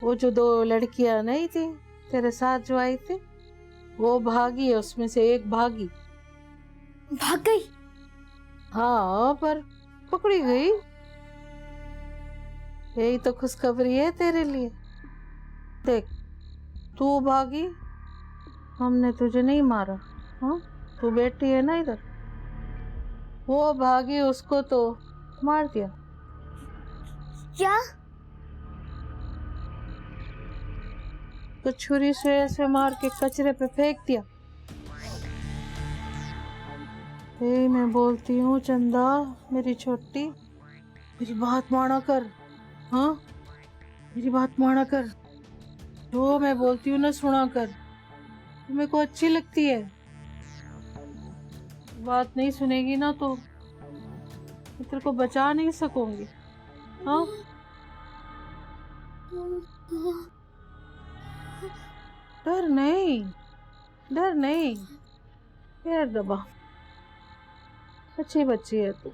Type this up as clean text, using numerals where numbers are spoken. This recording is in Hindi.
वो जो 2 लड़कियां नहीं थी तेरे साथ जो आई थी, वो भागी है, उसमें से एक भागी। भाग गई? हाँ, पर पकड़ी गई। यही तो खुशखबरी है तेरे लिए। देख, तू भागी, हमने तुझे नहीं मारा। हाँ, तू बैठी है ना इधर, वो भागी, उसको तो मार दिया। क्या? तो छुरी से ऐसे मार के कचरे पे फेंक दिया। मैं बोलती हूँ चंदा, मेरी छोटी, मेरी बात माना कर। हाँ, मेरी बात माना कर, जो मैं बोलती हूँ ना सुना कर। मेरे को अच्छी लगती है। बात नहीं सुनेगी ना तो मैं तेरे को बचा नहीं सकूंगी। हाँ, डर नहीं, डर नहीं, पैर दबा, अच्छी बच्ची है तू।